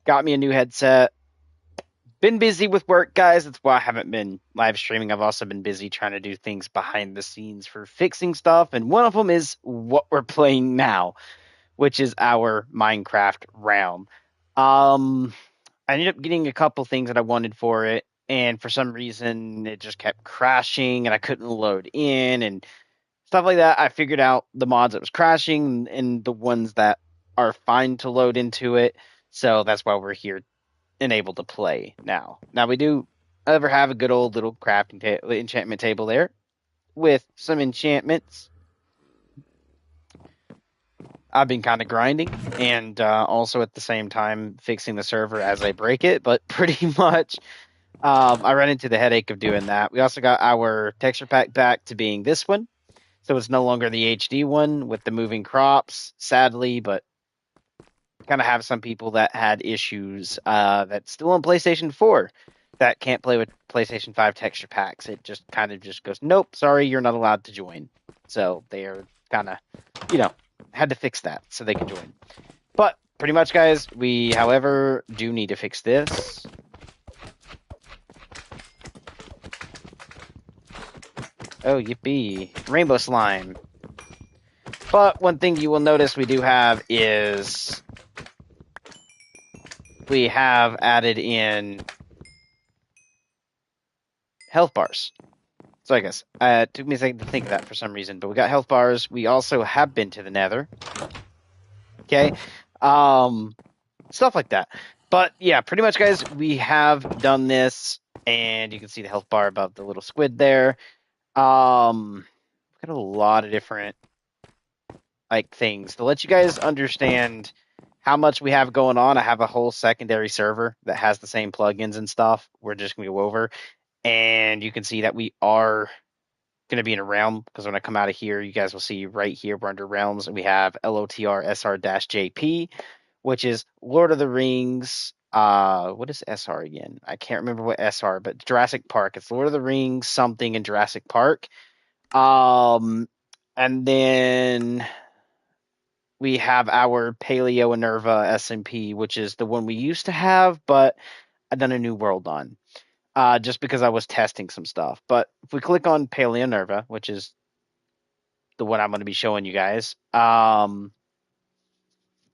got me a new headset. Been busy with work, guys. That's why I haven't been live streaming. I've also been busy trying to do things behind the scenes for fixing stuff, and one of them is what we're playing now, which is our Minecraft realm. Um, I ended up getting a couple things that I wanted for it, and for some reason it just kept crashing, and I couldn't load in and stuff like that. I figured out the mods that was crashing and the ones that are fine to load into it. So that's why we're here and able to play now. Now we do ever have a good old little enchantment table there with some enchantments. I've been kind of grinding and also at the same time fixing the server as I break it, but pretty much I run into the headache of doing that. We also got our texture pack back to being this one. So it's no longer the HD one with the moving crops, sadly, but kind of have some people that had issues that's still on PlayStation 4 that can't play with PlayStation 5 texture packs. It just kind of just goes, nope, sorry, you're not allowed to join. So they are kind of, had to fix that so they can join. But pretty much, guys, we, however, do need to fix this. Oh, yippee. Rainbow slime. But one thing you will notice we do have is we have added in health bars. So I guess it took me a second to think of that for some reason, but we got health bars. We also have been to the Nether. Okay, stuff like that. But yeah, pretty much, guys, we have done this, and you can see the health bar above the little squid there. Got a lot of different things to let you guys understand how much we have going on. I have a whole secondary server that has the same plugins and stuff. We're just gonna go over. And you can see that we are going to be in a realm, because when I come out of here, you guys will see right here, we're under realms, and we have LOTR SR-JP, which is Lord of the Rings. What is SR again? I can't remember what SR, but Jurassic Park. It's Lord of the Rings something in Jurassic Park. And then we have our Paleo Enerva SMP, which is the one we used to have, but I've done a new world on. Just because I was testing some stuff. But if we click on Paleonerva, which is the one I'm going to be showing you guys,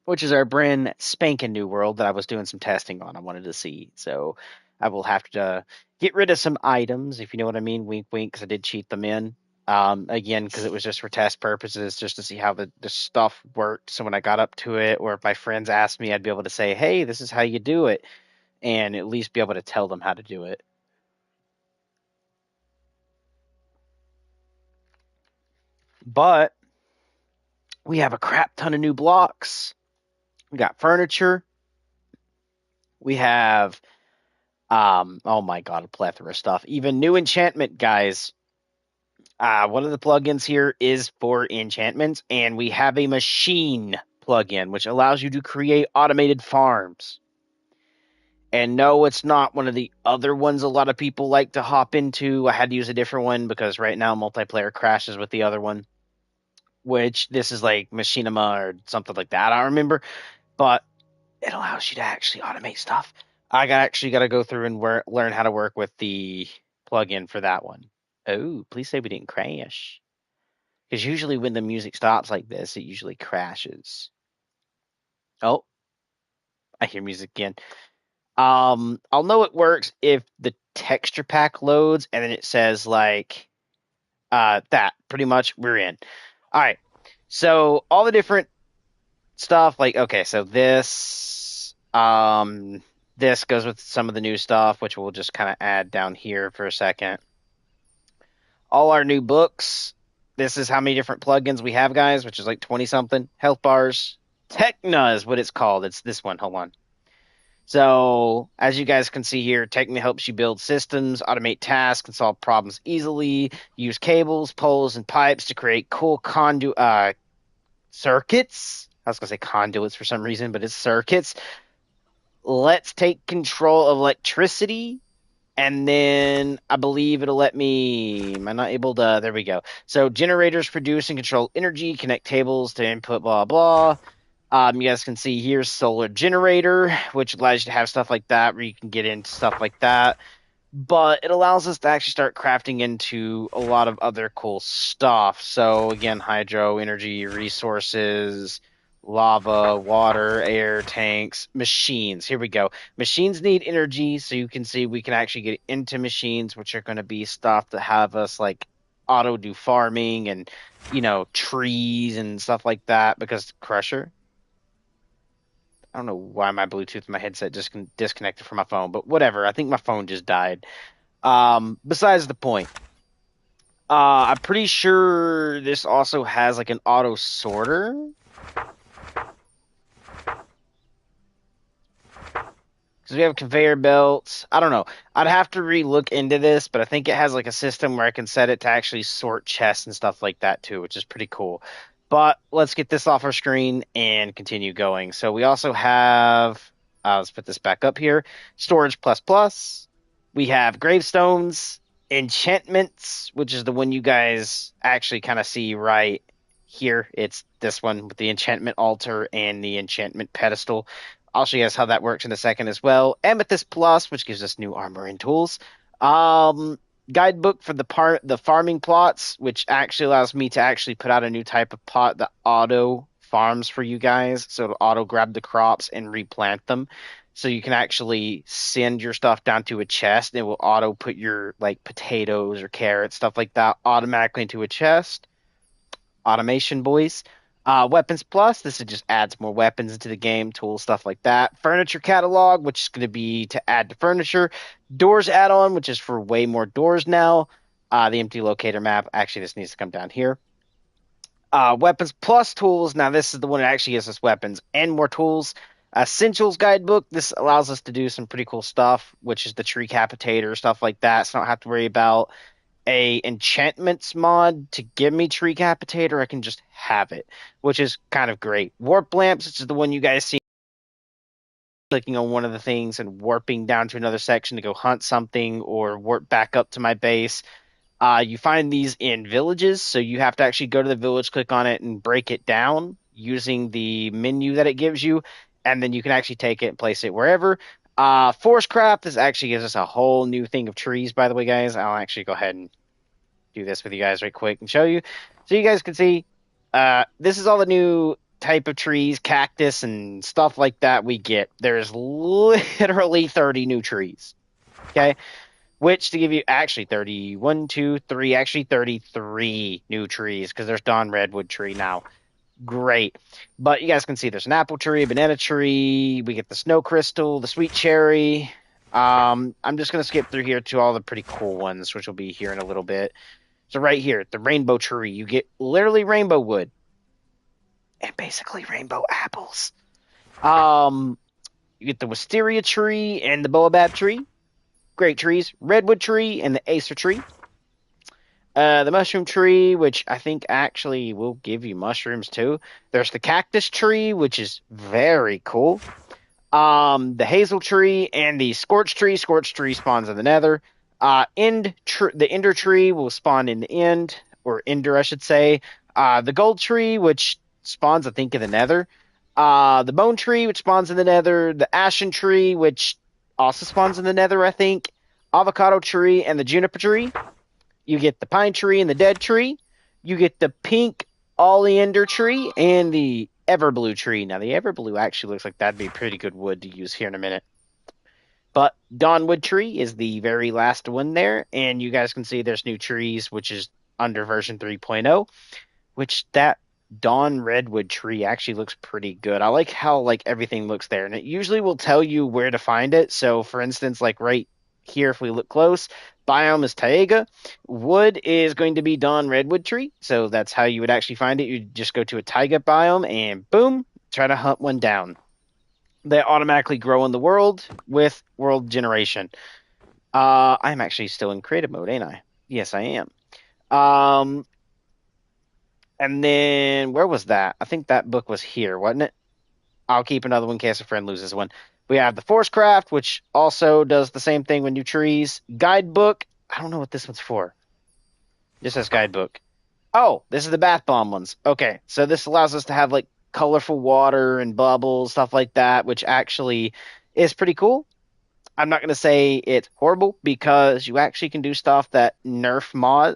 which is our brand spanking new world that I was doing some testing on, I wanted to see. So I will have to get rid of some items, if you know what I mean, wink, wink, because I did cheat them in. Again, because it was just for test purposes, just to see how the stuff worked. So when I got up to it, or if my friends asked me, I'd be able to say, hey, this is how you do it, and at least be able to tell them how to do it. But we have a crap ton of new blocks. We got furniture. We have, oh my god, a plethora of stuff. Even new enchantment, guys. One of the plugins here is for enchantments, and we have a machine plugin, which allows you to create automated farms. And no, it's not one of the other ones a lot of people like to hop into. I had to use a different one because right now multiplayer crashes with the other one, which this is like Machinima or something like that. I don't remember, but it allows you to actually automate stuff. I actually got to go through and learn how to work with the plugin for that one. Oh, please say we didn't crash. Because usually when the music stops like this, it usually crashes. Oh, I hear music again. I'll know it works if the texture pack loads and then it says that. Pretty much we're in. All right. So all the different stuff, okay, so this goes with some of the new stuff, which we'll just kind of add down here for a second. All our new books. This is how many different plugins we have, guys, which is like 20 something. Health bars. Techna is what it's called. It's this one. Hold on. So as you guys can see here, Techna helps you build systems, automate tasks, and solve problems easily. Use cables, poles, and pipes to create cool circuits. I was going to say conduits for some reason, but it's circuits. Let's take control of electricity, and then I believe it'll let me... Am I not able to... There we go. So generators produce and control energy, connect tables to input, blah, blah. You guys can see here solar generator, which allows you to have stuff like that where you can get into stuff like that. But it allows us to actually start crafting into a lot of other cool stuff. So again, hydro, energy, resources, lava, water, air, tanks, machines. Here we go. Machines need energy, so you can see we can actually get into machines, which are going to be stuff that have us like auto do farming and trees and stuff like that. Because Crusher, I don't know why my Bluetooth, my headset just disconnected from my phone, but whatever. I think my phone just died. Besides the point. I'm pretty sure this also has like an auto sorter. Because we have conveyor belts. I don't know. I'd have to re-look into this, but I think it has like a system where I can set it to actually sort chests and stuff like that too, which is pretty cool. But let's get this off our screen and continue going. So we also have, let's put this back up here, storage plus plus. We have gravestones, enchantments, which is the one you guys actually kind of see right here. It's this one with the enchantment altar and the enchantment pedestal. I'll show you guys how that works in a second as well. Amethyst Plus, which gives us new armor and tools. Guidebook for the farming plots, which actually allows me to actually put out a new type of plot that auto farms for you guys. So it'll auto grab the crops and replant them. So you can actually send your stuff down to a chest and it will auto put your like potatoes or carrots, stuff like that, automatically into a chest. Automation, boys. Weapons Plus, this just adds more weapons into the game, tools, stuff like that. Furniture Catalog, which is going to be to add to furniture. Doors add-on, which is for way more doors now. The empty locator map, actually this needs to come down here. Weapons Plus tools, now this is the one that actually gives us weapons and more tools. Essentials Guidebook, this allows us to do some pretty cool stuff, which is the tree capitator, stuff like that, so I don't have to worry about a enchantments mod to give me tree capitator. I can just have it, which is kind of great. Warp lamps, which is the one you guys see clicking on one of the things and warping down to another section to go hunt something or warp back up to my base. You find these in villages, so you have to actually go to the village, click on it, and break it down using the menu that it gives you, and then you can actually take it and place it wherever. Forest craft, this actually gives us a whole new thing of trees, by the way, guys. I'll actually go ahead and do this with you guys right quick and show you. So you guys can see, this is all the new type of trees, cactus, and stuff like that we get. There's literally 30 new trees. Okay? Which, to give you, actually 31, 2, 3, actually 33 new trees, because there's Dawn Redwood tree now. Great. But you guys can see there's an apple tree, a banana tree, we get the snow crystal, the sweet cherry. I'm just going to skip through here to all the pretty cool ones, which will be here in a little bit. So right here, the rainbow tree, you get literally rainbow wood. And basically rainbow apples. You get the wisteria tree and the baobab tree. Great trees. Redwood tree and the acer tree. The mushroom tree, which I think actually will give you mushrooms too. There's the cactus tree, which is very cool. The hazel tree and the scorch tree. Scorch tree spawns in the nether. The ender tree will spawn in the end, or ender, I should say. The gold tree, which spawns, I think, in the nether. The bone tree, which spawns in the nether. The ashen tree, which also spawns in the nether, I think. Avocado tree and the juniper tree. You get the pine tree and the dead tree. You get the pink oleander tree and the everblue tree. Now, the everblue actually looks like that'd be pretty good wood to use here in a minute. But Dawnwood tree is the very last one there. And you guys can see there's new trees, which is under version 3.0, which that Dawn Redwood tree actually looks pretty good. I like how like everything looks there. And it usually will tell you where to find it. So, for instance, like right here, if we look close, biome is taiga. Wood is going to be Dawn Redwood tree. So that's how you would actually find it. You just go to a taiga biome and boom, try to hunt one down. They automatically grow in the world with world generation. I'm actually still in creative mode, ain't I? Yes, I am. And then where was that? I think that book was here, wasn't it? I'll keep another one in case a friend loses one. We have the Forest Craft, which also does the same thing with new trees. Guidebook. I don't know what this one's for. This says guidebook. Oh, this is the bath bomb ones. Okay, so this allows us to have like colorful water and bubbles, stuff like that, which actually is pretty cool. I'm not going to say it's horrible because you actually can do stuff that nerf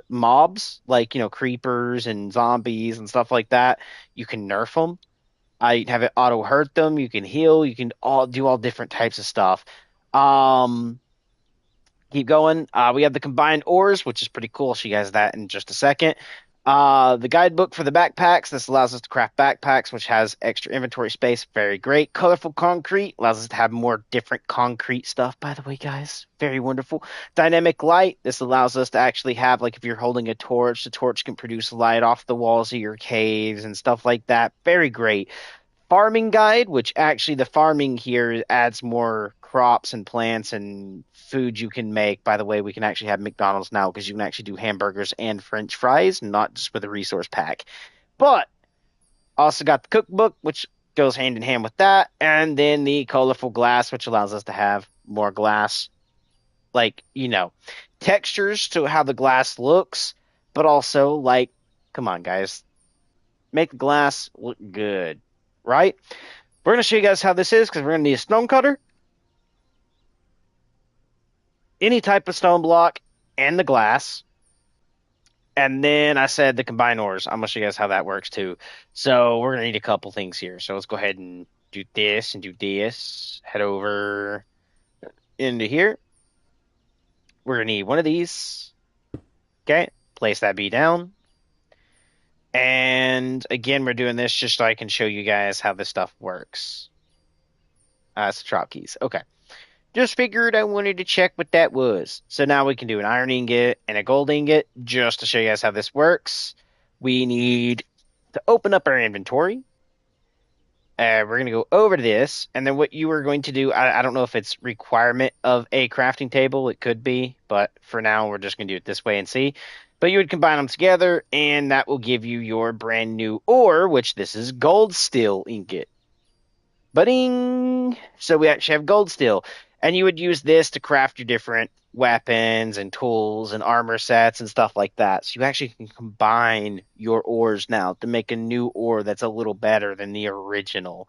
mobs, like, creepers and zombies and stuff like that. You can nerf them. I have it auto hurt them. You can heal. You can all do all different types of stuff. Um, Keep going. We have the combined ores, which is pretty cool. I'll show you guys that in just a second. The guidebook for the backpacks. This allows us to craft backpacks, which has extra inventory space. Very great. Colorful concrete allows us to have more different concrete stuff, by the way, guys. Very wonderful. Dynamic light. This allows us to actually have, like, if you're holding a torch, the torch can produce light off the walls of your caves and stuff like that. Very great. Farming guide, which actually the farming here adds more crops and plants and food you can make. By the way, we can actually have McDonald's now because you can actually do hamburgers and French fries, not just with a resource pack. But also got the cookbook, which goes hand in hand with that, and then the colorful glass, which allows us to have more glass, like, textures to how the glass looks, but also, like, come on, guys, make the glass look good, right? We're going to show you guys how this is because we're going to need a stone cutter, any type of stone block, and the glass. And then I said the combined ores. I'm going to show you guys how that works too. So we're going to need a couple things here. So let's go ahead and do this and do this. Head over into here. We're going to need one of these. Okay. Place that B down. And again, we're doing this just so I can show you guys how this stuff works. It's the drop keys. Okay. Just figured I wanted to check what that was. So now we can do an iron ingot and a gold ingot just to show you guys how this works. We need to open up our inventory. We're going to go over to this. And then what you are going to do, I don't know if it's requirement of a crafting table. It could be. But for now, we're just going to do it this way and see. But you would combine them together, and that will give you your brand new ore, which this is gold steel ingot. Budding! So we actually have gold steel. And you would use this to craft your different weapons and tools and armor sets and stuff like that. So you actually can combine your ores now to make a new ore that's a little better than the original.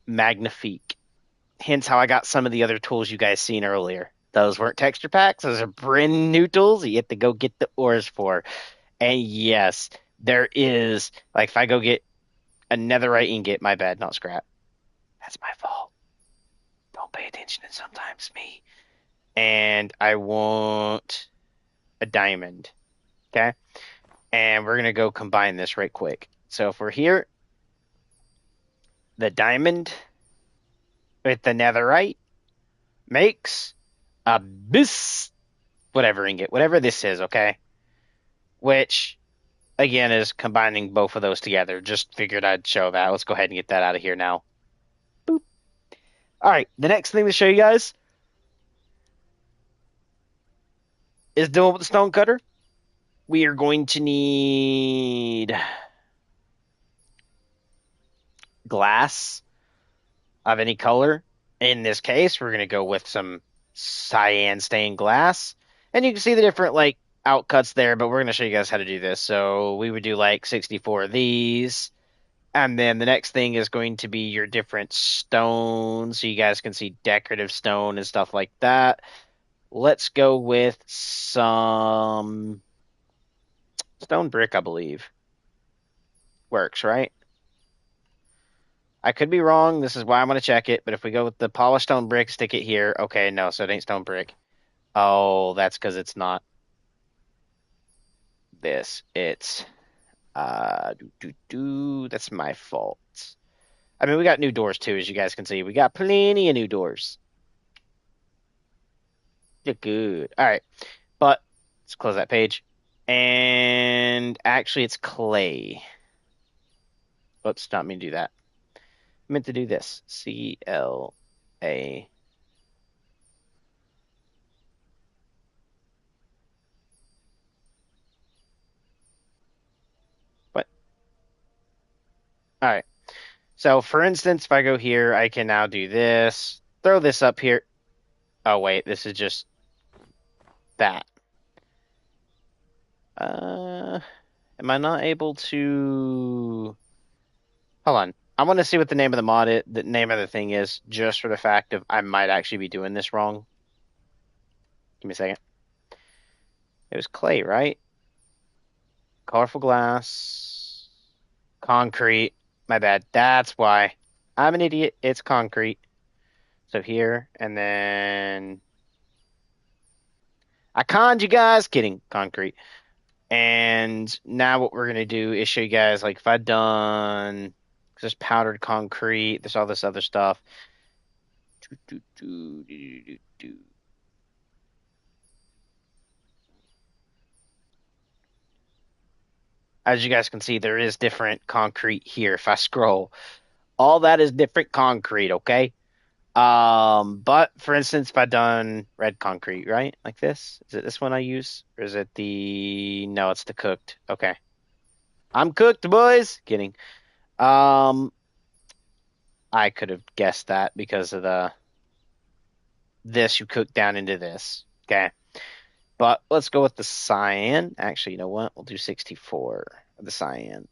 Magnifique. Hence how I got some of the other tools you guys seen earlier. Those weren't texture packs. Those are brand new tools you have to go get the ores for. And yes, there is, like, if I go get a netherite ingot, my bad, not scrap. That's my fault. Don't pay attention, and sometimes me. And I want a diamond. Okay? And we're going to go combine this right quick. So if we're here, the diamond with the netherite makes a whatever ingot, whatever this is, okay? Which, again, is combining both of those together. Just figured I'd show that. Let's go ahead and get that out of here now. Boop. All right, the next thing to show you guys is doing with the stone cutter. We are going to need glass of any color. In this case, we're going to go with some cyan stained glass. And you can see the different, like, outcuts there, but we're going to show you guys how to do this. So we would do, like, 64 of these. And then the next thing is going to be your different stones, so you guys can see decorative stone and stuff like that. Let's go with some stone brick, I believe. Works, right? I could be wrong. This is why I'm going to check it. But if we go with the polished stone brick, stick it here. Okay, no, so it ain't stone brick. Oh, that's because it's not this. It's, that's my fault. I mean, we got new doors too, as you guys can see. We got plenty of new doors. You're good. All right. But let's close that page. And actually, it's clay. Oops, not mean to do that. I meant to do this. C-L-A. What? All right. So, for instance, if I go here, I can now do this. Throw this up here. Oh, wait. This is just that. Am I not able to? Hold on. I want to see what the name of the name of the thing is, just for the fact of I might actually be doing this wrong. Give me a second. It was clay, right? Colorful glass, concrete. My bad. That's why. I'm an idiot. It's concrete. So here, and then I conned you guys. Kidding. Concrete. And now what we're gonna do is show you guys like if I done there's powdered concrete, there's all this other stuff. As you guys can see, there is different concrete here. If I scroll, all that is different concrete, okay? But for instance, if I done red concrete, right? Like this, is it this one I use? Or is it no, it's the cooked. Okay. I'm cooked, boys. Kidding. Um, I could have guessed that because of this you cook down into this. Okay. But let's go with the cyan. Actually, you know what? We'll do 64 of the cyan.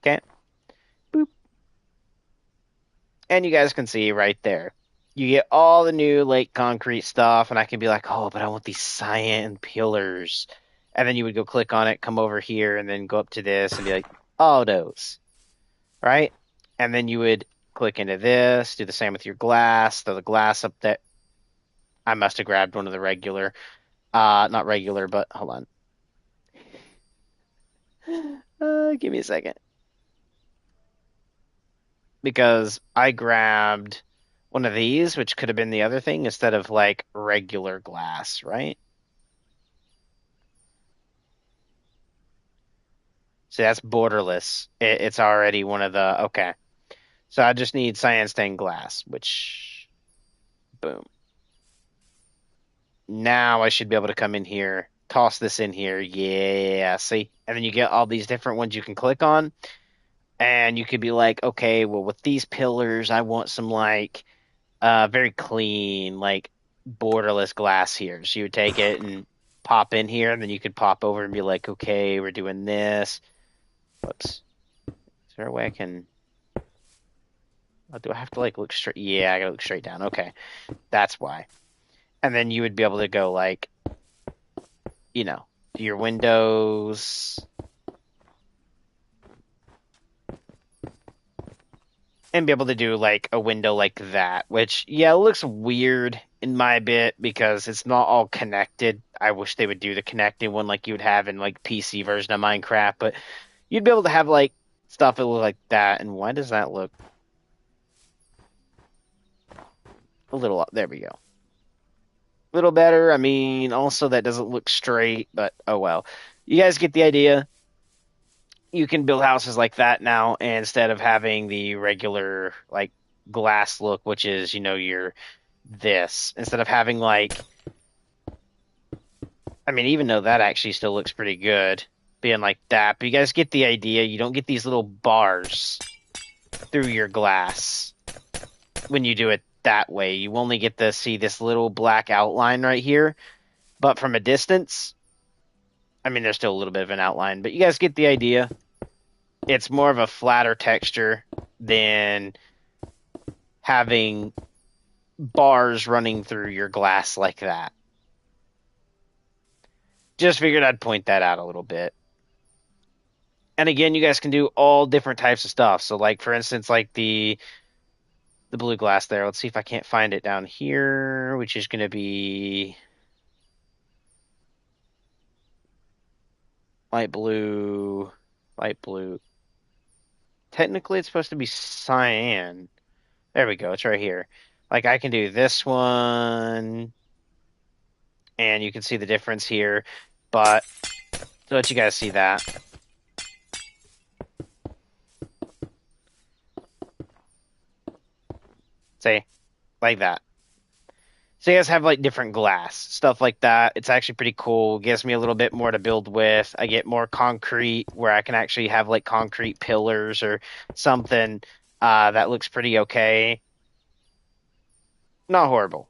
Okay. Boop. And you guys can see right there. You get all the new like concrete stuff, and I can be like, oh, but I want these cyan pillars. And then you would go click on it, come over here, and then go up to this and be like, autos. Right? And then you would click into this, do the same with your glass, throw the glass up there. I must have grabbed one of the regular. Not regular, but hold on. Give me a second. Because I grabbed one of these, which could have been the other thing, instead of like regular glass, right? So that's borderless. It's already one of the, okay. So I just need cyan stained glass, which, boom. Now I should be able to come in here, toss this in here. Yeah, see? And then you get all these different ones you can click on. And you could be like, okay, well, with these pillars, I want some like very clean, like borderless glass here. So you would take it and pop in here, and then you could pop over and be like, okay, we're doing this. Whoops. Is there a way I can? Oh, do I have to like look straight? Yeah, I gotta look straight down. Okay, that's why. And then you would be able to go like, your windows, and be able to do like a window like that, which yeah, it looks weird in my bit because it's not all connected. I wish they would do the connecting one like you would have in like PC version of Minecraft, but you'd be able to have like stuff that look like that. And why does that look a little up? There we go. A little better. I mean, also that doesn't look straight, but oh well. You guys get the idea. You can build houses like that now instead of having the regular like glass look, which is, your this. Instead of having like, I mean, even though that actually still looks pretty good, being like that, but you guys get the idea. You don't get these little bars through your glass when you do it that way. You only get to see this little black outline right here, but from a distance, I mean, there's still a little bit of an outline, but you guys get the idea. It's more of a flatter texture than having bars running through your glass like that. Just figured I'd point that out a little bit. And again, you guys can do all different types of stuff. So like, for instance, like the blue glass there. Let's see if I can't find it down here, which is going to be light blue, light blue. Technically, it's supposed to be cyan. There we go. It's right here. Like, I can do this one, and you can see the difference here. But, to let you guys see that. See? Like that. So you guys have like different glass, stuff like that. It's actually pretty cool. Gives me a little bit more to build with. I get more concrete where I can actually have like concrete pillars or something that looks pretty okay. Not horrible.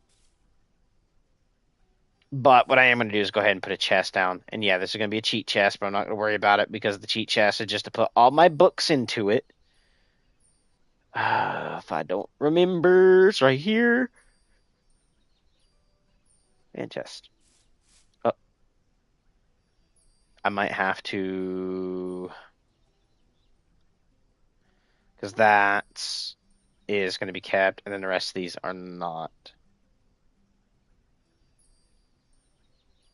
But what I am going to do is go ahead and put a chest down. And yeah, this is going to be a cheat chest, but I'm not going to worry about it because the cheat chest is just to put all my books into it. If I don't remember, it's right here. And chest. Oh, I might have to, because that is going to be kept, and then the rest of these are not.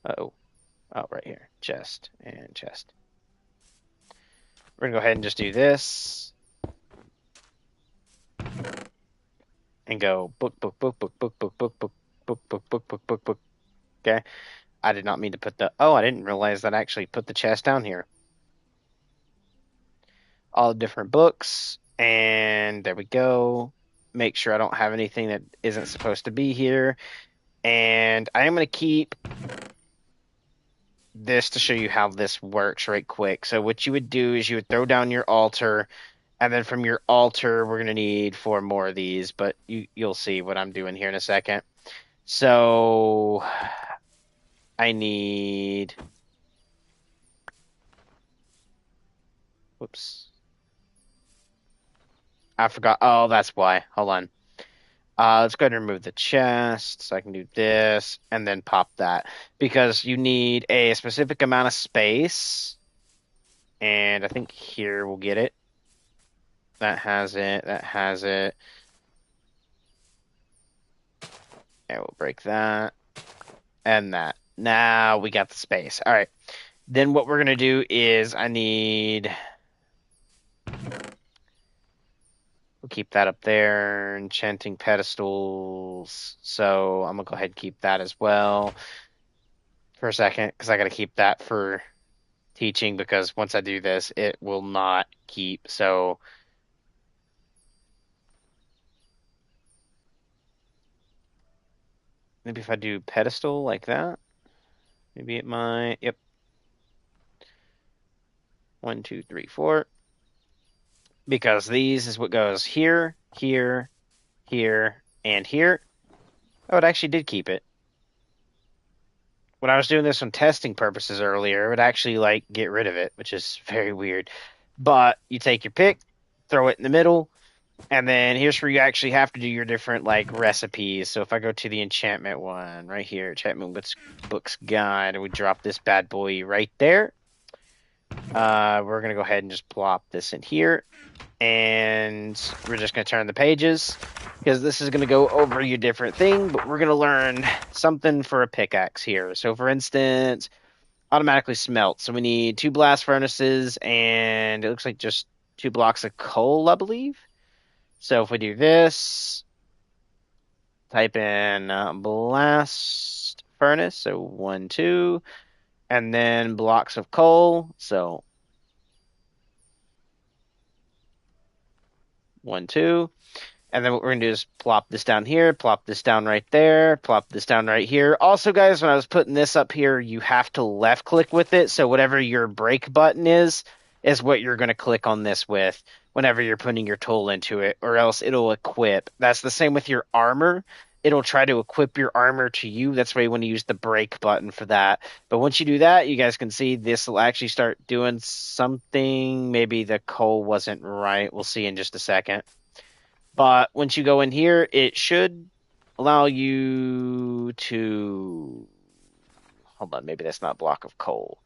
Uh-oh. Oh, right here. Chest and chest. We're going to go ahead and just do this. And go book, book, book, book, book, book, book, book, book, book, book, book, book, book. Okay. I did not mean to put the... Oh, I didn't realize that I actually put the chest down here. All different books. And there we go. Make sure I don't have anything that isn't supposed to be here. And I am going to keep this to show you how this works right quick. So what you would do is you would throw down your altar, and then from your altar, we're going to need 4 more of these, but you'll see what I'm doing here in a second. So I need... Whoops. I forgot. Oh, that's why. Hold on. Let's go ahead and remove the chest. So I can do this and then pop that. Because you need a specific amount of space. And I think here we'll get it. That has it. That has it. And we'll break that. And that. Now we got the space. All right. Then what we're going to do is I need... We'll keep that up there. Enchanting pedestals. So I'm going to go ahead and keep that as well for a second, because I got to keep that for teaching, because once I do this, it will not keep. So maybe if I do pedestal like that, maybe it might. Yep. 1, 2, 3, 4. Because these is what goes here, here, here, and here. Oh, it actually did keep it. When I was doing this on testing purposes earlier, it would actually like get rid of it, which is very weird. But you take your pick, throw it in the middle, and then here's where you actually have to do your different like recipes. So if I go to the enchantment one right here, enchantment books guide, and we drop this bad boy right there. We're gonna go ahead and just plop this in here, and we're just gonna turn the pages, because this is gonna go over your different thing, but we're gonna learn something for a pickaxe here. So for instance, automatically smelt. So we need 2 blast furnaces, and it looks like just 2 blocks of coal, I believe. So if we do this, type in blast furnace, so 1, 2, and then blocks of coal, so 1, 2. And then what we're going to do is plop this down here, plop this down right there, plop this down right here. Also, guys, when I was putting this up here, you have to left click with it. So whatever your break button is what you're going to click on this with whenever you're putting your tool into it, or else it'll equip. That's the same with your armor. It'll try to equip your armor to you. That's why you want to use the break button for that. But once you do that, you guys can see this will actually start doing something. Maybe the coal wasn't right. We'll see in just a second. But once you go in here, it should allow you to... Hold on, maybe that's not block of coal.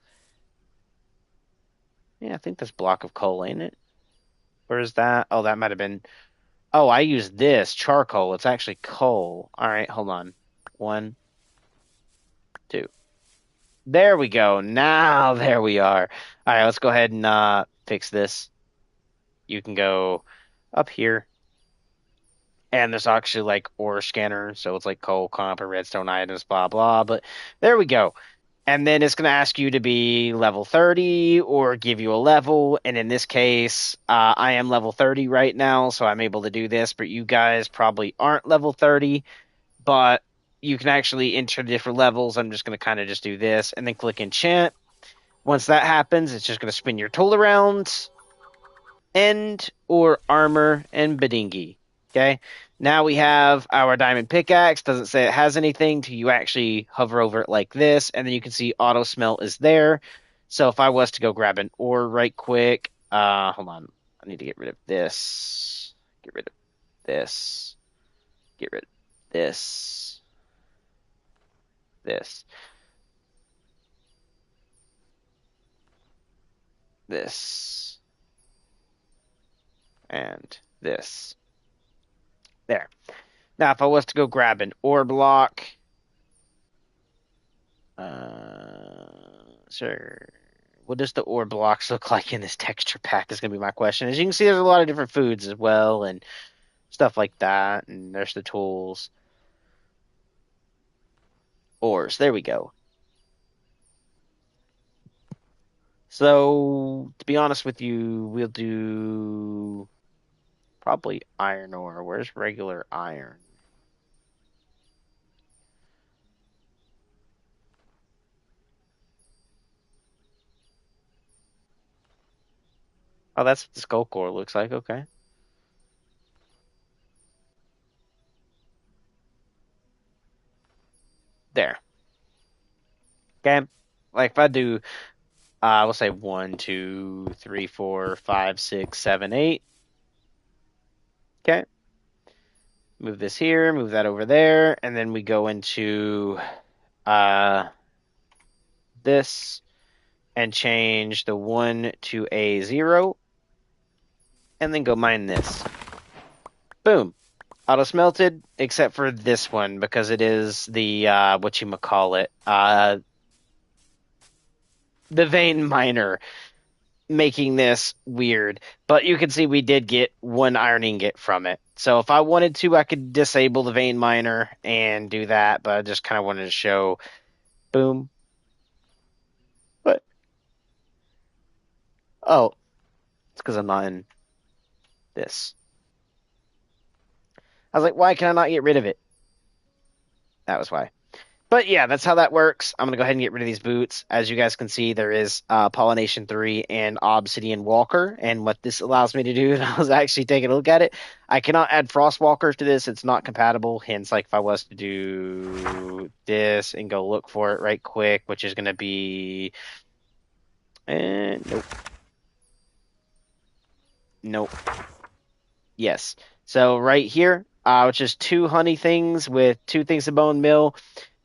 Yeah, I think that's block of coal, ain't it? Where is that? Oh, that might have been... Oh, I used this, charcoal. It's actually coal. All right, hold on. 1, 2. There we go. Now there we are. All right, let's go ahead and fix this. You can go up here. And there's actually like ore scanner, so it's like coal, copper, redstone items, blah, blah. But there we go. And then it's going to ask you to be level 30 or give you a level. And in this case, I am level 30 right now, so I'm able to do this. But you guys probably aren't level 30, but you can actually enter different levels. I'm just going to kind of just do this and then click enchant. Once that happens, it's just going to spin your tool around, end or armor and bedingy. Okay. Now we have our diamond pickaxe. Doesn't say it has anything till you actually hover over it like this, and then you can see auto smelt is there. So if I was to go grab an ore right quick, hold on. I need to get rid of this. Get rid of this. Get rid of this. This. This. And this. There. Now if I was to go grab an ore block, sure. What does the ore blocks look like in this texture pack is going to be my question. As you can see, there's a lot of different foods as well and stuff like that. And there's the tools. Ores. There we go. So, to be honest with you, we'll do probably iron ore. Where's regular iron? Oh, that's what the skull core looks like. Okay. There. Okay. Like if I do, we'll say 1, 2, 3, 4, 5, 6, 7, 8. Okay. Move this here, move that over there, and then we go into this and change the 1 to a 0, and then go mine this. Boom. Auto smelted, except for this one, because it is the, whatchamacallit, the vein miner making this weird. But you can see we did get 1 iron ingot from it. So if I wanted to, I could disable the vein miner and do that, but I just kind of wanted to show, boom. But, oh, it's because I'm not in this. I was like, why can I not get rid of it? That was why. But yeah, that's how that works. I'm going to go ahead and get rid of these boots. As you guys can see, there is Pollination 3 and Obsidian Walker. And what this allows me to do, and I was actually taking a look at it, I cannot add Frost Walker to this. It's not compatible. Hence, like if I was to do this and go look for it right quick, which is going to be... nope. Nope. Yes. So right here, which is 2 honey things with 2 things of bone meal,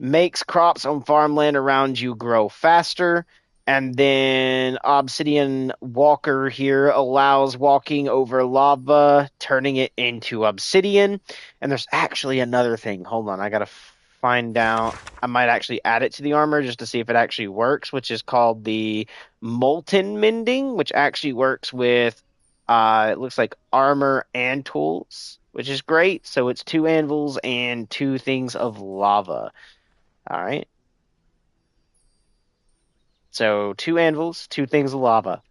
makes crops on farmland around you grow faster. And then Obsidian Walker here allows walking over lava, turning it into obsidian. And there's actually another thing. Hold on, I gotta find out. I might actually add it to the armor just to see if it actually works, which is called the Molten Mending, which actually works with it looks like armor and tools, which is great. So it's 2 anvils and 2 things of lava. All right. So 2 anvils, 2 things of lava.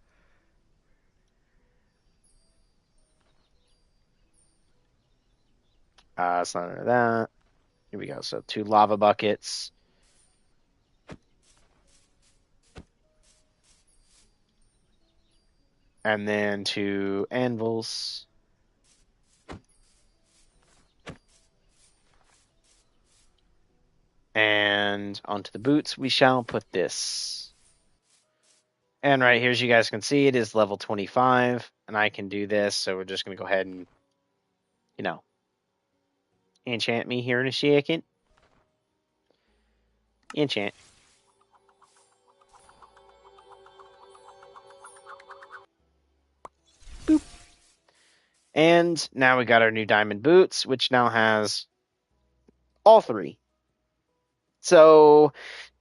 It's not under that. Here we go. So 2 lava buckets. And then 2 anvils. And onto the boots we shall put this. And right here, as you guys can see, it is level 25. And I can do this. So we're just going to go ahead and, enchant me here in a second. Enchant. Boop. And now we got our new diamond boots, which now has all 3. So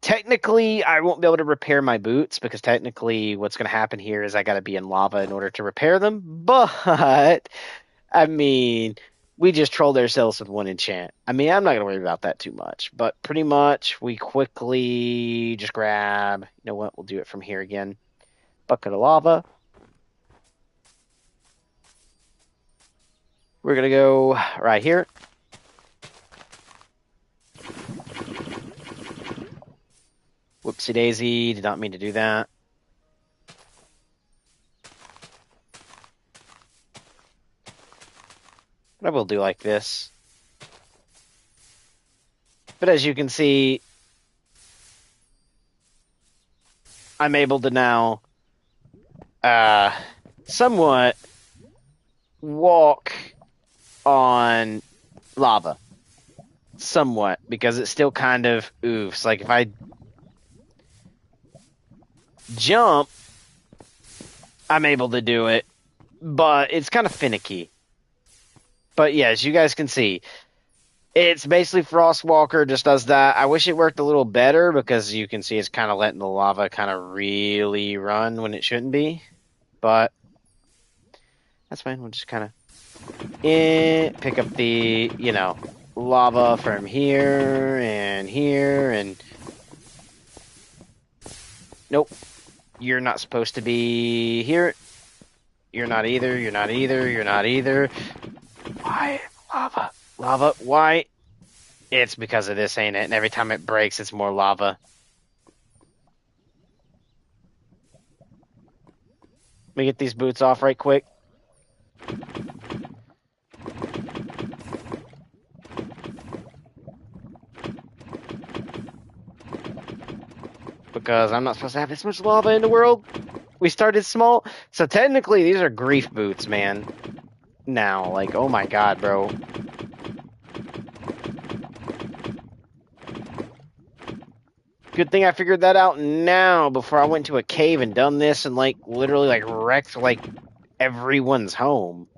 technically, I won't be able to repair my boots because technically what's going to happen here is I got to be in lava in order to repair them. But, I mean, we just trolled ourselves with 1 enchant. I mean, I'm not going to worry about that too much. But pretty much, we quickly just grab, you know what, we'll do it from here again. Bucket of lava. We're going to go right here. Whoopsie daisy, did not mean to do that. But I will do like this. But as you can see, I'm able to now uh somewhat walk on lava. Somewhat, because it's still kind of oofs. Like if I jump, I'm able to do it, but it's kind of finicky. But yeah, as you guys can see, it's basically Frostwalker just does that. I wish it worked a little better because you can see it's kind of letting the lava kind of really run when it shouldn't be. But that's fine. We'll just kind of pick up the, lava from here and nope, you're not supposed to be here. You're not either. You're not either. You're not either. Why? Lava. Lava. Why? It's because of this, ain't it? And every time it breaks, it's more lava. Let me get these boots off right quick. Because I'm not supposed to have this much lava in the world. We started small. So technically, these are grief boots, man. Now, like, oh my god, bro. Good thing I figured that out now before I went to a cave and done this and, like, literally, like, wrecked, like, everyone's home.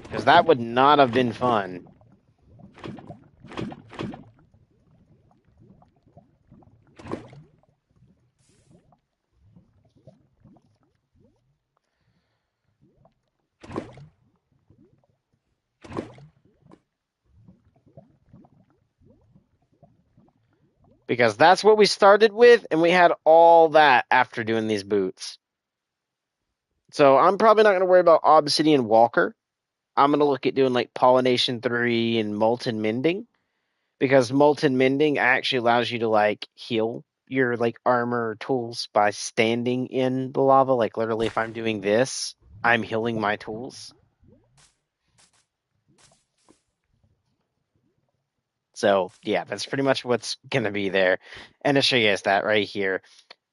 Because that would not have been fun. Because that's what we started with, and we had all that after doing these boots. So I'm probably not going to worry about Obsidian Walker. I'm going to look at doing like Pollination 3 and Molten Mending. Because Molten Mending actually allows you to like heal your like armor or tools by standing in the lava. Like literally if I'm doing this, I'm healing my tools. So yeah, that's pretty much what's going to be there. And to show you guys that right here.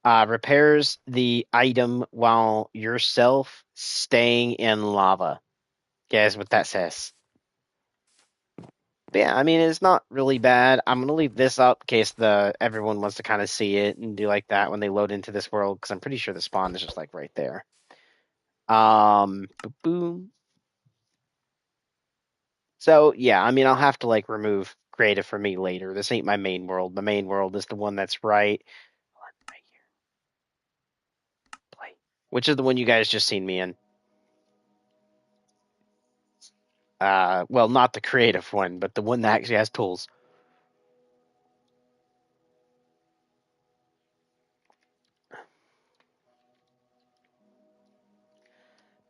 Repairs the item while yourself staying in lava. Guys, what that says. But yeah, I mean, it's not really bad. I'm going to leave this up in case everyone wants to kind of see it and do like that when they load into this world, because I'm pretty sure the spawn is just like right there. Boom. So yeah, I mean, I'll have to like remove creative for me later. This ain't my main world. The main world is the one that's right here. Play. Which is the one you guys just seen me in. Well, not the creative one, but the one that actually has tools.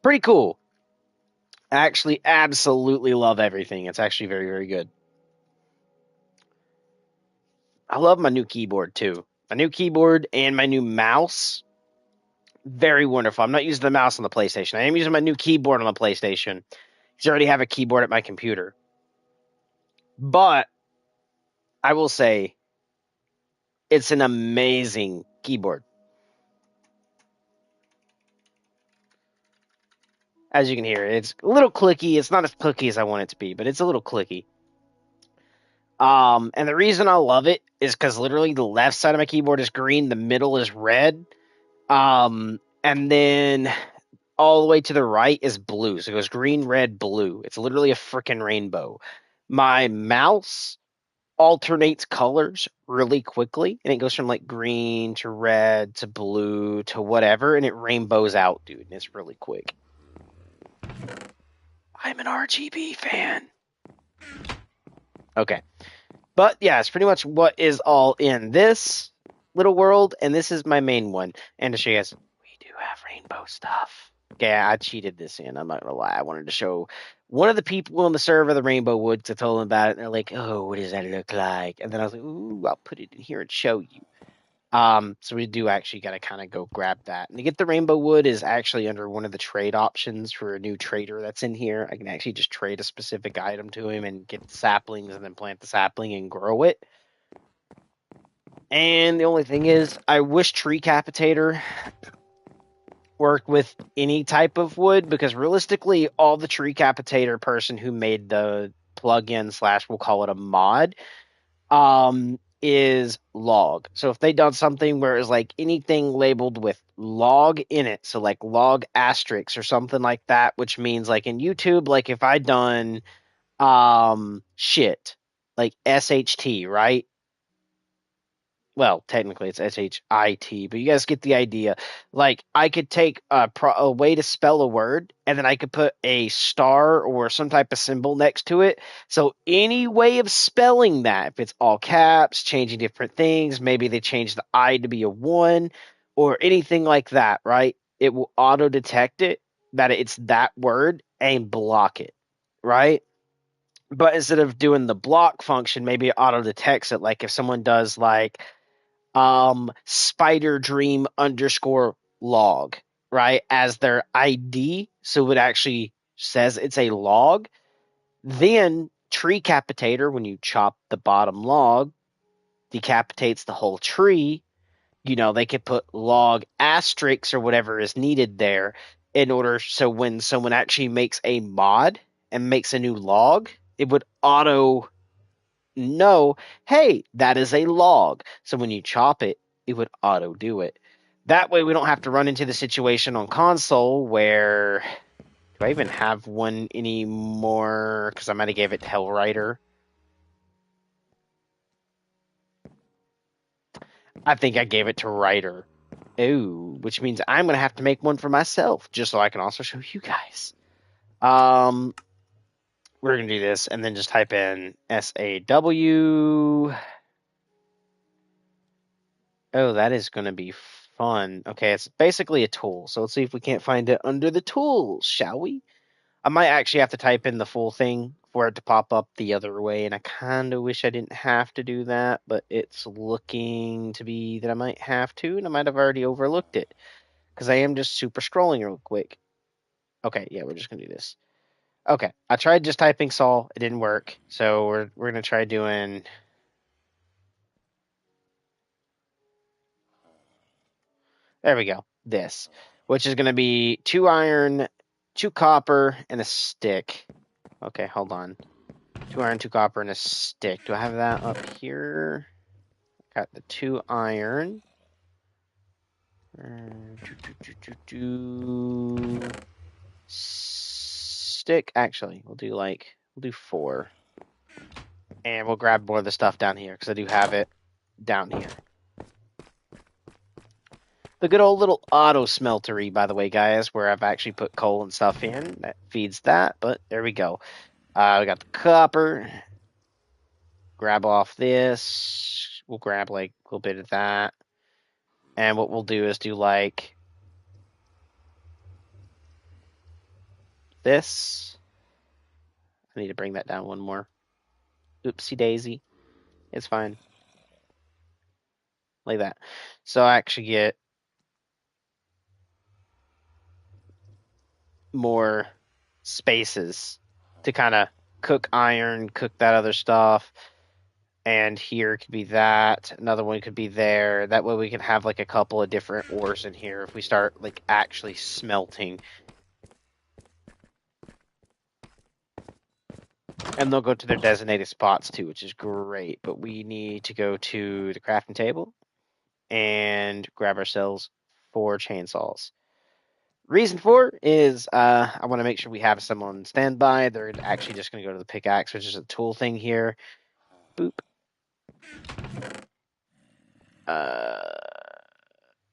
Pretty cool. I actually absolutely love everything. It's actually very, very good. I love my new keyboard too. My new keyboard and my new mouse. Very wonderful. I'm not using the mouse on the PlayStation. I am using my new keyboard on the PlayStation. Because I already have a keyboard at my computer. But I will say it's an amazing keyboard. As you can hear, it's a little clicky. It's not as clicky as I want it to be, but it's a little clicky. And the reason I love it is because literally the left side of my keyboard is green, the middle is red, and then all the way to the right is blue. So it goes green, red, blue. It's literally a freaking rainbow. My mouse alternates colors really quickly, and it goes from like green to red to blue to whatever, and it rainbows out, dude. And it's really quick. I'm an RGB fan. Okay. But yeah, it's pretty much what is all in this little world, and this is my main one. And to show you guys, we do have rainbow stuff. Okay, I cheated this in. I'm not gonna lie. I wanted to show one of the people on the server the Rainbow Wood because I told them about it, and they're like, "Oh, what does that look like?" And then I was like, "Ooh, I'll put it in here and show you." So we do actually got to kind of go grab that. And to get the rainbow wood is actually under one of the trade options for a new trader that's in here. I can actually just trade a specific item to him and get the saplings and then plant the sapling and grow it. And the only thing is, I wish Tree Capitator worked with any type of wood, because realistically, all the Tree Capitator person who made the plugin slash, we'll call it a mod, is log. So if they done something where it's like anything labeled with log in it, so like log asterisk or something like that, which means like in YouTube, like if I done shit like SHT, right? Well, technically it's SHIT, but you guys get the idea. Like, I could take a way to spell a word, and then I could put a star or some type of symbol next to it. So any way of spelling that, if it's all caps, changing different things, maybe they change the I to be a 1, or anything like that, right? It will auto detect it, that it's that word, and block it, right? But instead of doing the block function, maybe it auto detects it. Like if someone does like spider dream underscore log, right, as their ID, so it actually says it's a log, then Tree Capitator, when you chop the bottom log, decapitates the whole tree. They could put log asterisks or whatever is needed there, in order so when someone actually makes a mod and makes a new log, it would auto know, hey, that is a log. So when you chop it, it would auto do it. That way we don't have to run into the situation on console where, do I even have one anymore? Because I might have gave it to Hellwriter. I think I gave it to Writer. Ooh, which means I'm going to have to make one for myself, just so I can also show you guys. We're going to do this, and then just type in SAW. Oh, that is going to be fun. Okay, it's basically a tool. So let's see if we can't find it under the tools, shall we? I might actually have to type in the full thing for it to pop up the other way, and I kind of wish I didn't have to do that, but it's looking to be that I might have to, and I might have already overlooked it, because I am just super scrolling real quick. Okay, yeah, we're just going to do this. Okay, I tried just typing Saul. It didn't work, so we're going to try doing... There we go. This, which is going to be 2 iron, 2 copper, and a stick. Okay, hold on. 2 iron, 2 copper, and a stick. Do I have that up here? Got the 2 iron. Stick. Actually, we'll do 4. And we'll grab more of the stuff down here, because I do have it down here. The good old little auto smeltery, by the way, guys, where I've actually put coal and stuff in. That feeds that, but there we go. We got the copper. Grab off this. We'll grab like a little bit of that. And what we'll do is do like this. I need to bring that down one more. Oopsie daisy. It's fine. Like that. So I actually get more spaces to kind of cook iron, cook that other stuff. And here could be that. Another one could be there. That way we can have like a couple of different ores in here if we start like actually smelting. And they'll go to their designated spots too, which is great. But we need to go to the crafting table and grab ourselves 4 chainsaws. Reason for is I want to make sure we have some on standby. They're actually just going to go to the pickaxe, which is a tool thing here. Boop.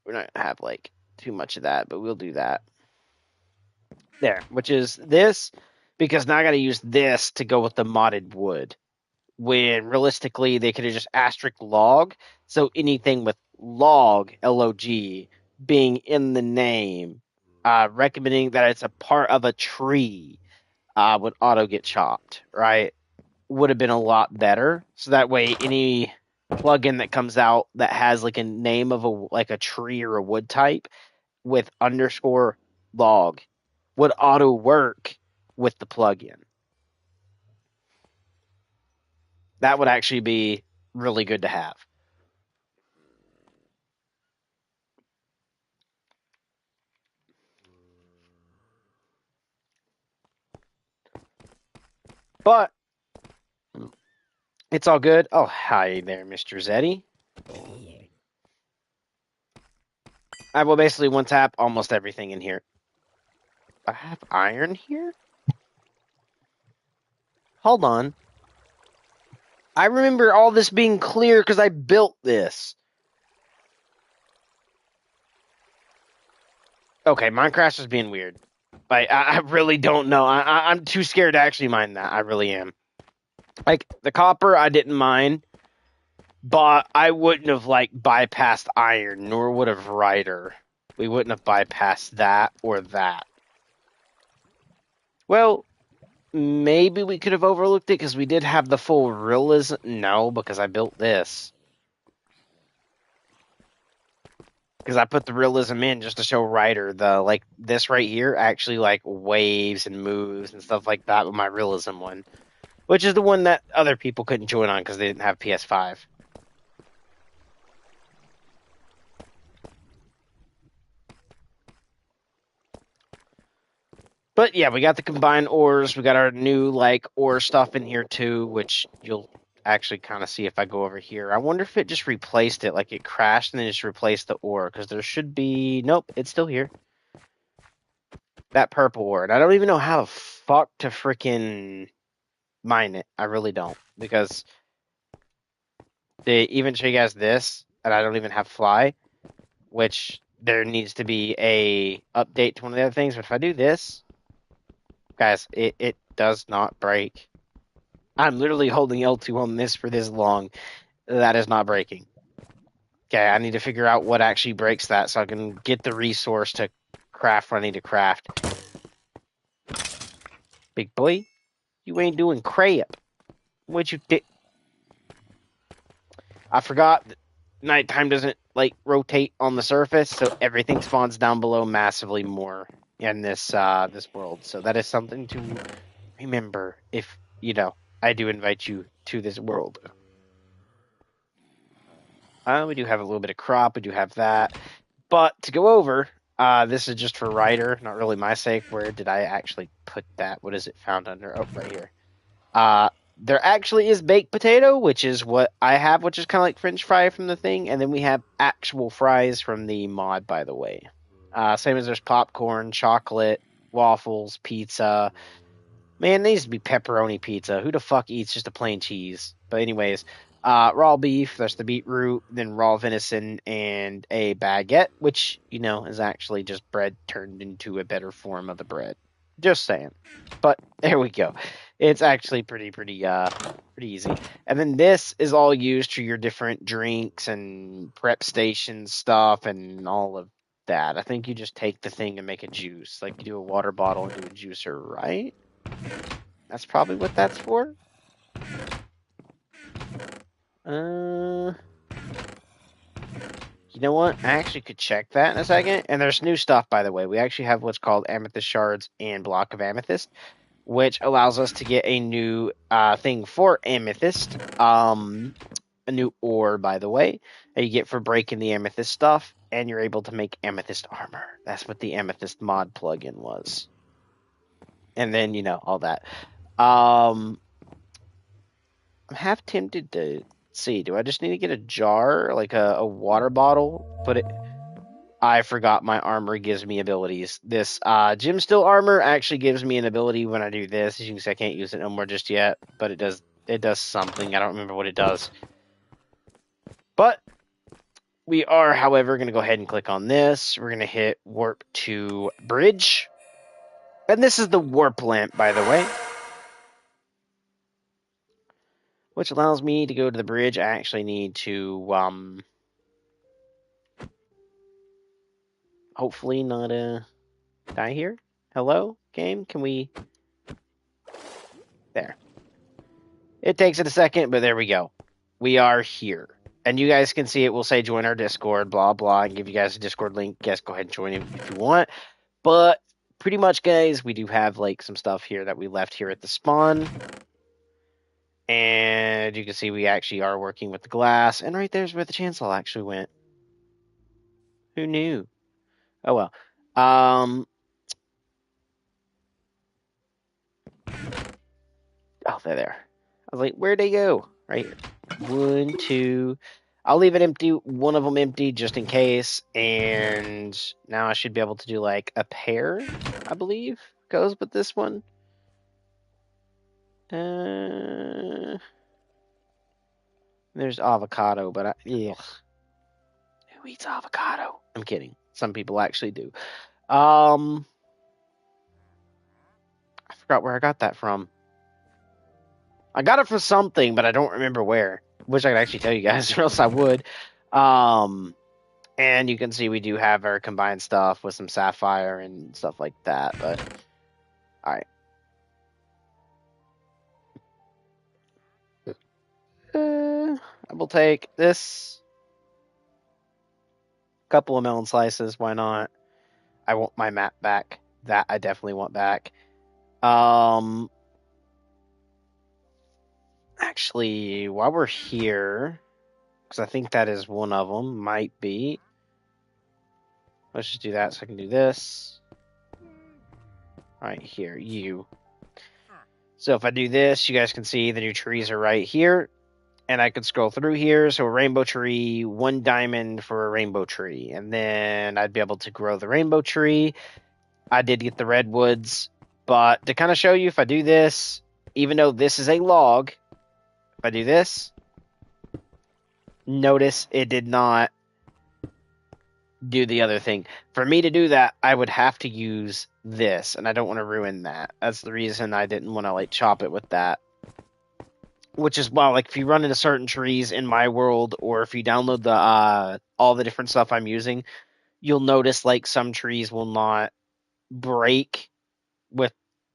We're not gonna have like too much of that, but we'll do that. There, which is this, because now I got to use this to go with the modded wood. When realistically they could have just asterisk log. So anything with log, L-O-G, being in the name, recommending that it's a part of a tree, would auto get chopped, right? Would have been a lot better. So that way any plugin that comes out that has like a name of a tree or a wood type with underscore log would auto work with the plugin. That would actually be really good to have. But it's all good. Oh, hi there, Mr. Zeddy. I will basically one tap almost everything in here. I have iron here? Hold on. I remember all this being clear because I built this. Okay, Minecraft is being weird. Like, I really don't know. I'm too scared to actually mine that. I really am. Like, the copper, I didn't mine. But I wouldn't have, like, bypassed iron, nor would have Ryder. We wouldn't have bypassed that or that. Well, maybe we could have overlooked it because we did have the full realism. No, because I built this. Because I put the realism in just to show Ryder like this right here actually like waves and moves and stuff like that with my realism one, which is the one that other people couldn't join on because they didn't have PS5. But yeah, we got the combined ores. We got our new like ore stuff in here too, which you'll actually kind of see if I go over here. I wonder if it just replaced it, like it crashed and then just replaced the ore, because there should be. Nope, it's still here. That purple ore. And I don't even know how the fuck to freaking mine it. I really don't, because they even show you guys this, and I don't even have fly, which there needs to be a update to one of the other things. But if I do this, guys, it does not break. I'm literally holding L2 on this for this long. That is not breaking. Okay, I need to figure out what actually breaks that so I can get the resource to craft what I need to craft. Big boy, you ain't doing crap. What you did? I forgot that nighttime doesn't like rotate on the surface, so everything spawns down below massively more in this this world. So that is something to remember if I do invite you to this world. We do have a little bit of crop. We do have that. But to go over, this is just for Ryder, not really my sake. Where did I actually put that? What is it found under? Oh, right here. There actually is baked potato, which is what I have, which is kind of like French fry from the thing. And then we have actual fries from the mod, by the way. Same as there's popcorn, chocolate, waffles, pizza. Man, there needs to be pepperoni pizza. Who the fuck eats just a plain cheese? But anyways, raw beef, that's the beetroot, then raw venison, and a baguette, which, is actually just bread turned into a better form of the bread. Just saying. But there we go. It's actually pretty easy. And then this is all used for your different drinks and prep station stuff and all of that. I think you just take the thing and make a juice. Like you do a water bottle into a juicer, right? That's probably what that's for. You know what? I actually could check that in a second. And there's new stuff, by the way. We actually have what's called amethyst shards and block of amethyst, which allows us to get a new thing for amethyst. A new ore, by the way, that you get for breaking the amethyst stuff, and you're able to make amethyst armor. That's what the amethyst mod plugin was. And then, all that. I'm half tempted to see. Do I just need to get a jar, like a water bottle? Put it. I forgot my armor gives me abilities. This gem steel armor actually gives me an ability when I do this. As you can see, I can't use it no more just yet, but it does. It does something. I don't remember what it does. But we are, however, going to go ahead and click on this. We're going to hit warp to bridge, and this is the warp lamp, by the way, which allows me to go to the bridge. I actually need to hopefully not die here. Hello, game? Can we... There. It takes it a second, but there we go. We are here. And you guys can see it will say join our Discord, blah, blah, and give you guys a Discord link. Yes, go ahead and join it if you want. But pretty much, guys, we do have like some stuff here that we left here at the spawn. And you can see we actually are working with the glass. And right there's where the chancel actually went. Who knew? Oh, well. Oh, they're there. I was like, where'd they go? Right here. 1, 2. I'll leave it empty. One of them empty just in case. And now I should be able to do like a pair, I believe, goes with this one. There's avocado, but ugh. Who eats avocado? I'm kidding. Some people actually do. I forgot where I got that from. I got it for something, but I don't remember where. Wish I could actually tell you guys, or else I would. And you can see we do have our combined stuff with some sapphire and stuff like that. But all right. I will take this. Couple of melon slices. Why not? I want my map back. That I definitely want back. Actually, while we're here, because I think that is one of them, might be. Let's just do that so I can do this. Right here, you. So if I do this, you guys can see the new trees are right here. And I could scroll through here. So a rainbow tree, 1 diamond for a rainbow tree. And then I'd be able to grow the rainbow tree. I did get the redwoods. But to kind of show you, if I do this, even though this is a log, if I do this, notice it did not do the other thing. For me to do that, I would have to use this, and I don't want to ruin that. That's the reason I didn't want to like chop it with that. Which is why, like, if you run into certain trees in my world, or if you download the all the different stuff I'm using, you'll notice like some trees will not break with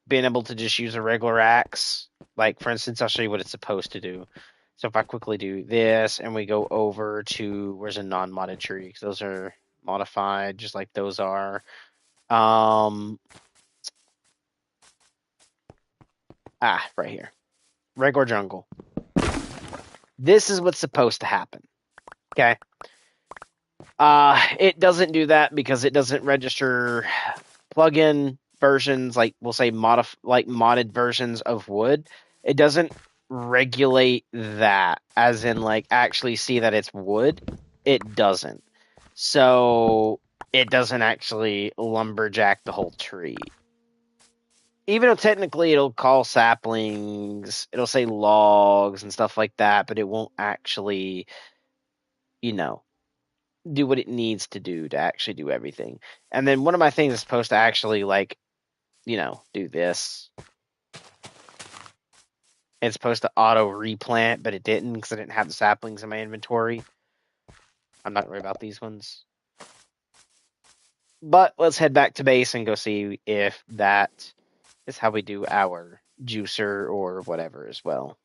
being able to just use a regular axe. Like, for instance, I'll show you what it's supposed to do. So if I quickly do this, and we go over to where's a non-modded tree, because those are modified, just like those are. Right here, regular jungle. This is what's supposed to happen. Okay. It doesn't do that because it doesn't register plugin versions, like we'll say modded versions of wood. It doesn't regulate that, as in like actually see that it's wood. It doesn't. So it doesn't actually lumberjack the whole tree. Even though technically it'll call saplings, it'll say logs and stuff like that, but it won't actually, do what it needs to do to actually do everything. And then one of my things is supposed to actually like, do this. It's supposed to auto replant, but it didn't because I didn't have the saplings in my inventory. I'm not worried about these ones. But let's head back to base and go see if that is how we do our juicer or whatever as well.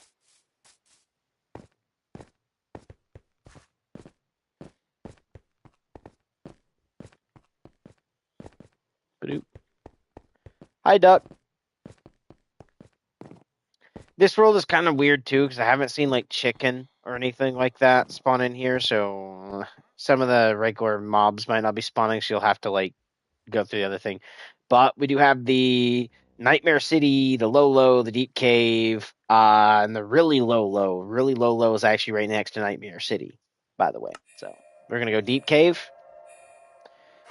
Ba-doop. Hi, Duck. This world is kind of weird too because I haven't seen like chicken or anything like that spawn in here. So some of the regular mobs might not be spawning, so you'll have to like go through the other thing. But we do have the Nightmare City, the low, the deep cave, and the really low. Really low is actually right next to Nightmare City, by the way. So we're gonna go deep cave,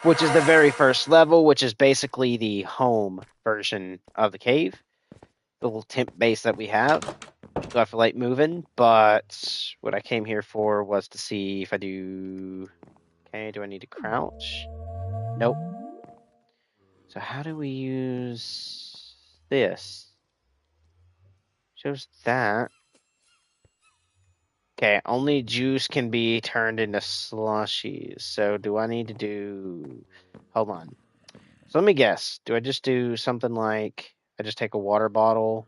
which is the very first level, which is basically the home version of the cave. The little temp base that we have. Do I feel like moving? But what I came here for was to see if I do. Okay, do I need to crouch? Nope. So how do we use this? Shows that. Okay, only juice can be turned into slushies. So do I need to do... Hold on. So let me guess. Do I just do something like... I just take a water bottle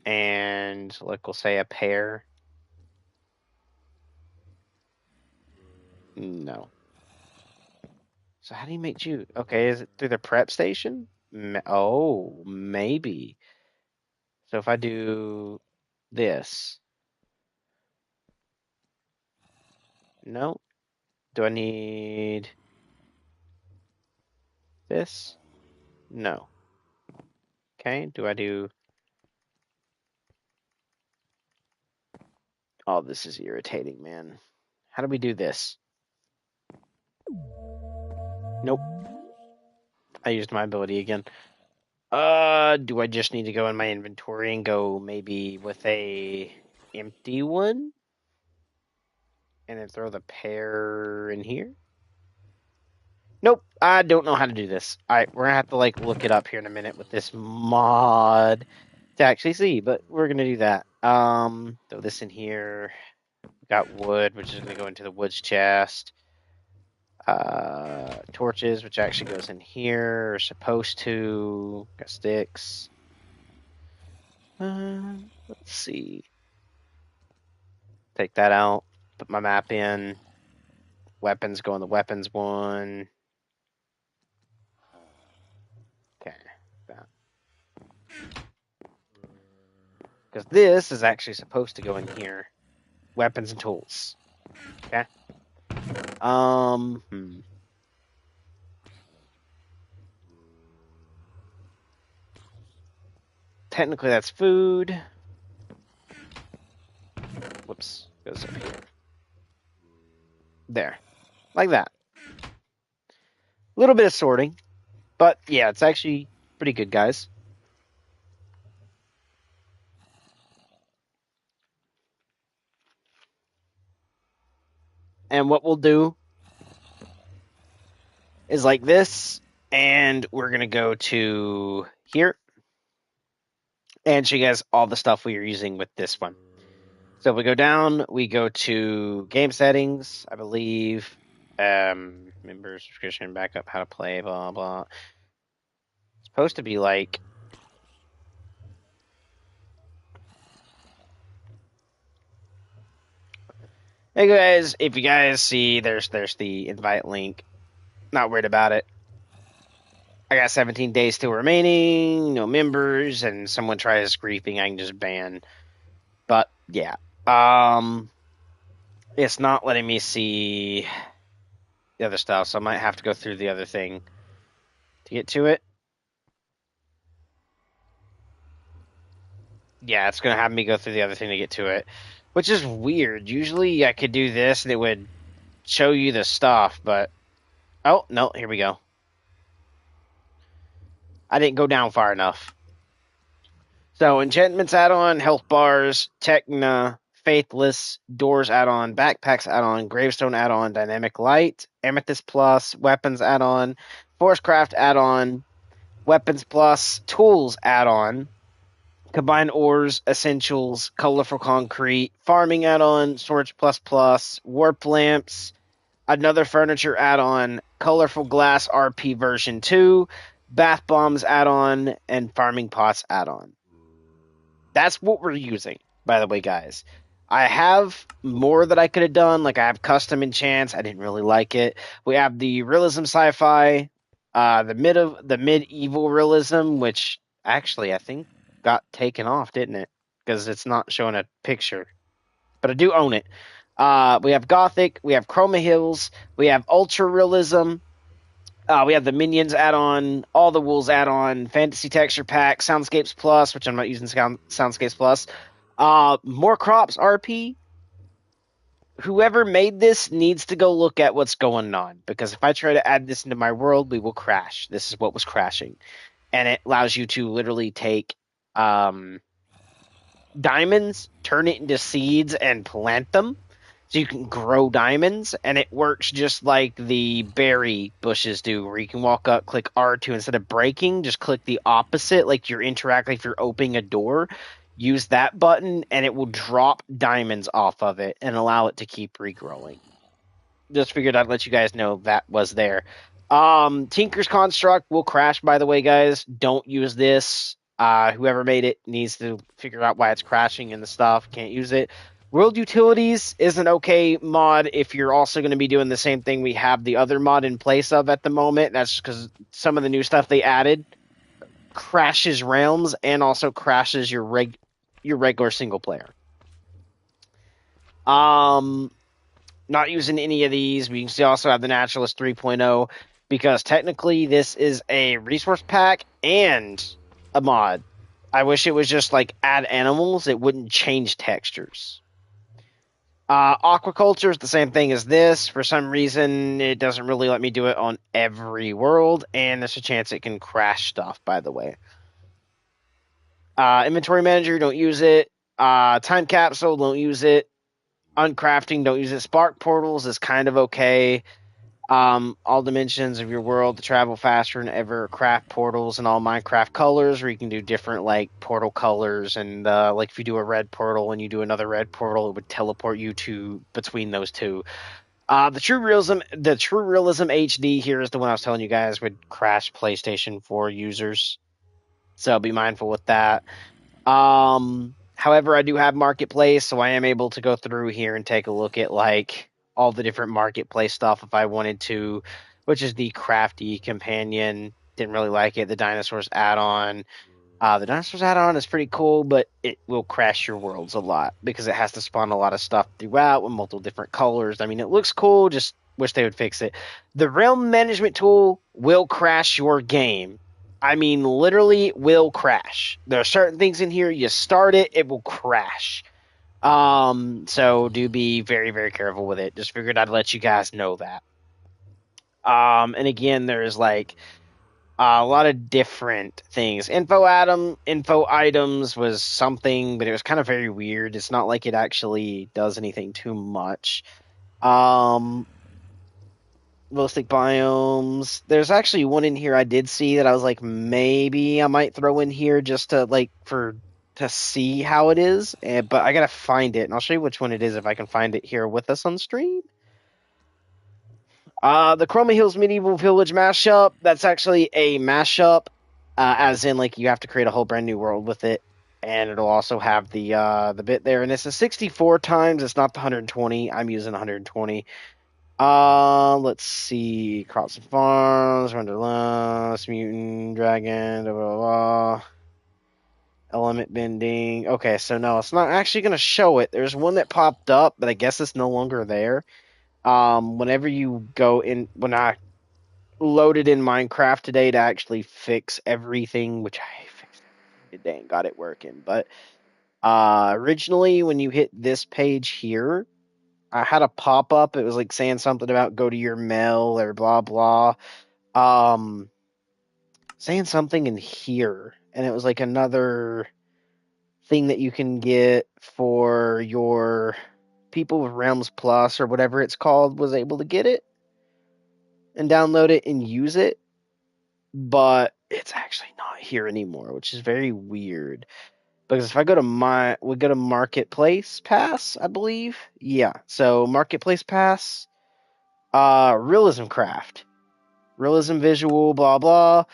and, like, we'll say a pear. No. So how do you make juice? Okay, is it through the prep station? Oh, maybe. So if I do this. No. Do I need this? No. Okay, do I do... Oh, this is irritating, man. How do we do this? Nope. I used my ability again. Do I just need to go in my inventory and go maybe with a empty one? And then throw the pear in here? Nope, I don't know how to do this. Alright, we're gonna have to like look it up here in a minute with this mod to actually see, but we're gonna do that. Throw this in here. We got wood, which is gonna go into the woods chest. Torches, which actually goes in here, or supposed to. Got sticks. Let's see. Take that out. Put my map in. Weapons go in the weapons one. Okay. That. Because this is actually supposed to go in here. Weapons and tools. Okay. Technically, that's food. Whoops. Goes up here. There. Like that. A little bit of sorting. But, yeah, it's actually pretty good, guys. And what we'll do is like this. And we're going to go to here. And show you guys all the stuff we are using with this one. So if we go down, we go to game settings, I believe. Member subscription, backup, how to play, blah, blah. It's supposed to be like... Hey guys, if you guys see, there's the invite link. Not worried about it. I got 17 days still remaining, no members, and someone tries griefing, I can just ban. But, yeah. It's not letting me see the other stuff, so I might have to go through the other thing to get to it. Yeah, it's going to have me go through the other thing to get to it, which is weird. Usually I could do this and it would show you the stuff, but... Oh, no, here we go. I didn't go down far enough. So, enchantments add-on, health bars, Techna, Faithless, Doors add-on, Backpacks add-on, Gravestone add-on, Dynamic Light, Amethyst Plus, Weapons add-on, Forestcraft add-on, Weapons Plus, Tools add-on, Combined Ores, Essentials, Colorful Concrete, Farming add-on, Storage Plus Plus, Warp Lamps, another Furniture add-on, Colorful Glass RP version 2, Bath Bombs add-on, and Farming Pots add-on. That's what we're using, by the way, guys. I have more that I could have done, like I have custom enchants. I didn't really like it. We have the realism sci-fi, the medieval realism, which actually I think got taken off, didn't it? Because it's not showing a picture, but I do own it. We have Gothic, we have Chroma Hills, we have Ultra Realism, we have the Minions add-on, All the Wolves add-on, Fantasy Texture Pack, Soundscapes Plus, which I'm not using Soundscapes Plus, More Crops RP. Whoever made this needs to go look at what's going on, because if I try to add this into my world, we will crash. This is what was crashing. And it allows you to literally take diamonds, turn it into seeds, and plant them. So you can grow diamonds, and it works just like the berry bushes do, where you can walk up, click R2, instead of breaking, just click the opposite, like you're interacting if you're opening a door. Use that button, and it will drop diamonds off of it and allow it to keep regrowing. Just figured I'd let you guys know that was there. Tinker's Construct will crash, by the way, guys. Don't use this. Whoever made it needs to figure out why it's crashing and the stuff. Can't use it. World Utilities is an okay mod if you're also going to be doing the same thing we have the other mod in place of at the moment. That's because some of the new stuff they added crashes realms and also crashes your regular single player. Um, Not using any of these. We can also have the Naturalist 3.0 because technically this is a resource pack and a mod. I wish it was just like add animals, it wouldn't change textures. Aquaculture is the same thing as this. For some reason, it doesn't really let me do it on every world, and there's a chance it can crash stuff, by the way. Inventory manager, don't use it. Time capsule, don't use it. Uncrafting, don't use it. Spark portals is kind of okay. All dimensions of your world to travel faster than ever. Craft portals and all Minecraft colors, where you can do different like portal colors, and like if you do a red portal and you do another red portal, it would teleport you to between those two. The True Realism HD here is the one I was telling you guys would crash PlayStation 4 users, so be mindful with that. However, I do have Marketplace, so I am able to go through here and take a look at like all the different Marketplace stuff if I wanted to, which is the Crafty Companion. Didn't really like it. The Dinosaurs add-on. The Dinosaurs add-on is pretty cool, but it will crash your worlds a lot because it has to spawn a lot of stuff throughout with multiple different colors. I mean, it looks cool, just wish they would fix it. The Realm Management tool will crash your game. I mean, literally will crash. There are certain things in here, you start it, it will crash. So do be very, very careful with it. Just figured I'd let you guys know that. And again, there's like a lot of different things. Info items was something, but it was kind of very weird. It's not like it actually does anything too much. Realistic biomes. There's actually one in here I did see that I was like, maybe I might throw in here just to like to see how it is. But I gotta find it, and I'll show you which one it is if I can find it here with us on stream. The Chroma Hills Medieval Village mashup. That's actually a mashup, as in like you have to create a whole brand new world with it, and it'll also have the bit there. And this is 64 times. It's not the 120. I'm using 120. Let's see. Crops and Farms, Wonderlust, Mutant, Dragon, blah, blah, blah. Element bending. Okay, so no, it's not actually going to show it. There's one that popped up, but I guess it's no longer there. Whenever you go in, when I loaded in Minecraft today to actually fix everything, which I fixed today and got it working, but originally when you hit this page here, I had a pop up. It was like saying something about go to your mail or blah blah. Saying something in here, and it was like another thing that you can get for your people with Realms Plus or whatever it's called was able to get it and download it and use it, but it's actually not here anymore, which is very weird. Because if I go to we go to Marketplace Pass, I believe. Yeah. So Marketplace Pass, Realism Craft, Realism Visual, blah blah.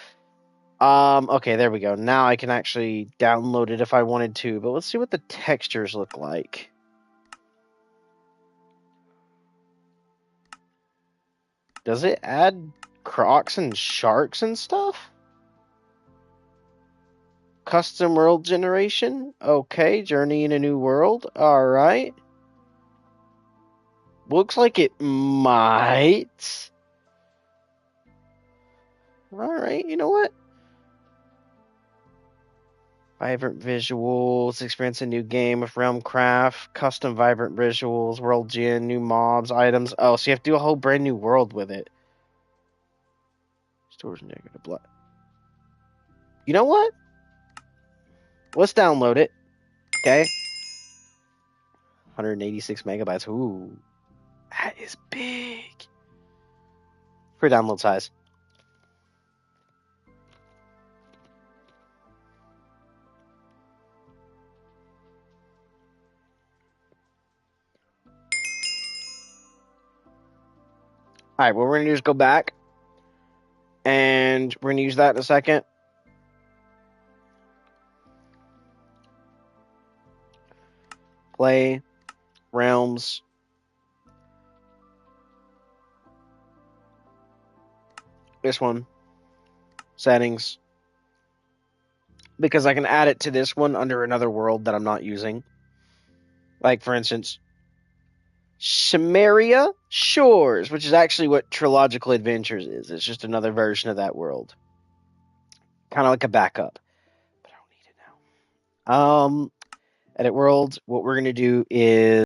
Okay, there we go. Now I can actually download it if I wanted to, but let's see what the textures look like. Does it add crocs and sharks and stuff? Custom world generation? Okay, journey in a new world. Alright. Looks like it might. Alright, you know what? Vibrant visuals, experience a new game with Realmcraft, custom vibrant visuals, world gen, new mobs, items. Oh, so you have to do a whole brand new world with it. Stores negative blood. You know what? Let's download it. Okay. 186 megabytes. Ooh. That is big. For download size. Alright, what we're going to do is go back. And we're going to use that in a second. Play. realms. This one. Settings. Because I can add it to this one under another world that I'm not using. Like, for instance, Samaria Shores, which is actually what Trilogical Adventures is. It's just another version of that world. Kind of like a backup. But I don't need it now. Edit world. What we're going to do is